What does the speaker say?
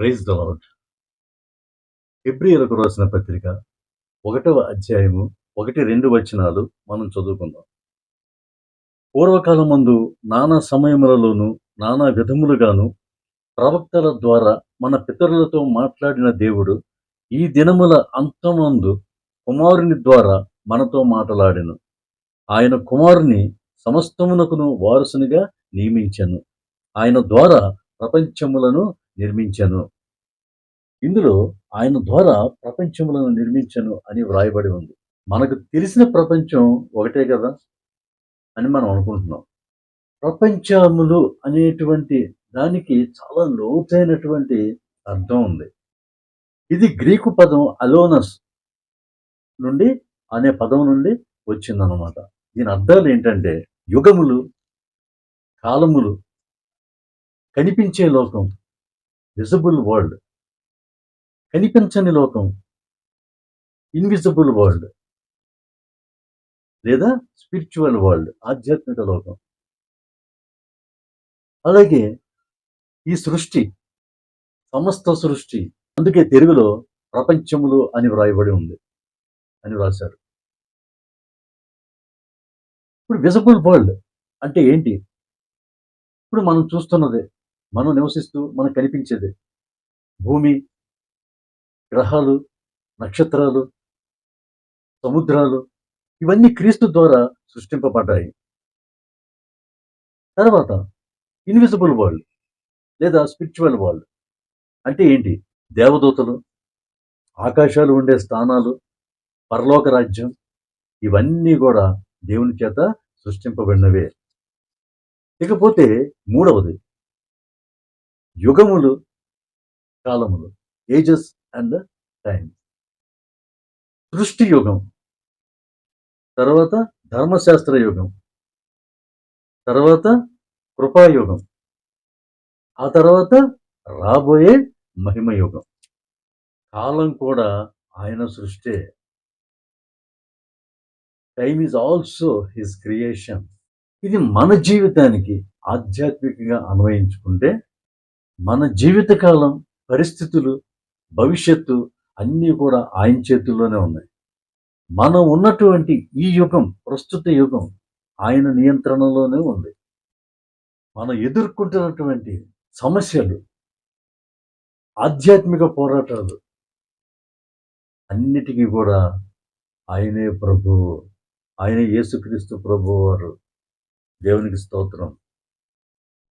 Praise the lord. హెబ్రీయులకు రాసిన పత్రిక 1వ అధ్యాయము 1, 2 వచనాలు మనం చదువుకుందాం. పూర్వకాలమందు నానా సమయములలోను నానా విధములుగాను ప్రవక్తల ద్వారా మన పితరులతో మాట్లాడిన దేవుడు ఈ దినముల అంతమందు కుమారుని ద్వారా మనతో మాటలాడెను. ఆయన కుమారుని సమస్తమునకును వారసునిగా నియమించెను. ఆయన ద్వారా ప్రపంచములను నిర్మించెను. ఇందులో ఆయన ద్వారా ప్రపంచములను నిర్మించెను అని వ్రాయబడి ఉంది. మనకు తెలిసిన ప్రపంచం ఒకటే కదా అని మనం అనుకుంటున్నాం. ప్రపంచములు అనేటువంటి దానికి చాలా లోతైనటువంటి అర్థం ఉంది. ఇది గ్రీకు పదం అలోనస్ నుండి అనే పదం నుండి వచ్చిందనమాట. దీని అర్థాలు ఏంటంటే యుగములు, కాలములు, కనిపించే లోకం, విజిబుల్ వరల్డ్, కనిపించని లోకం, ఇన్విజిబుల్ వరల్డ్, లేదా స్పిరిచువల్ వరల్డ్, ఆధ్యాత్మిక లోకం. అలాగే ఈ సృష్టి, సమస్త సృష్టి, అందుకే తెలుగులో ప్రపంచములు అని వ్రాయబడి ఉంది అని వ్రాశారు. ఇప్పుడు విజిబుల్ వరల్డ్ అంటే ఏంటి? ఇప్పుడు మనం చూస్తున్నదే, మనం నివసిస్తూ మనకు కనిపించేదే. భూమి, గ్రహాలు, నక్షత్రాలు, సముద్రాలు, ఇవన్నీ క్రీస్తు ద్వారా సృష్టింపబడ్డాయి. తర్వాత ఇన్విజిబుల్ వరల్డ్ లేదా స్పిరిచువల్ వరల్డ్ అంటే ఏంటి? దేవదూతలు, ఆకాశాలు ఉండే స్థానాలు, పరలోక రాజ్యం, ఇవన్నీ కూడా దేవుని చేత సృష్టింపబడినవే. ఇకపోతే మూడవది యుగములు, కాలములు, ఏజెస్ అండ్ టైమ్. సృష్టి యుగం, తర్వాత ధర్మశాస్త్ర యుగం, తర్వాత కృపాయుగం, ఆ తర్వాత రాబోయే మహిమ యుగం. కాలం కూడా ఆయన సృష్టే. Time is also his creation. ఇది మన జీవితానికి ఆధ్యాత్మికంగా అన్వయించుకుంటే మన జీవితకాలం, పరిస్థితులు, భవిష్యత్తు అన్నీ కూడా ఆయన చేతుల్లోనే ఉన్నాయి. మనం ఉన్నటువంటి ఈ యుగం, ప్రస్తుత యుగం ఆయన నియంత్రణలోనే ఉంది. మనం ఎదుర్కొంటున్నటువంటి సమస్యలు, ఆధ్యాత్మిక పోరాటాలు అన్నిటికీ కూడా ఆయనే ప్రభువు. ఆయనే యేసుక్రీస్తు ప్రభువు వారు. దేవునికి స్తోత్రం.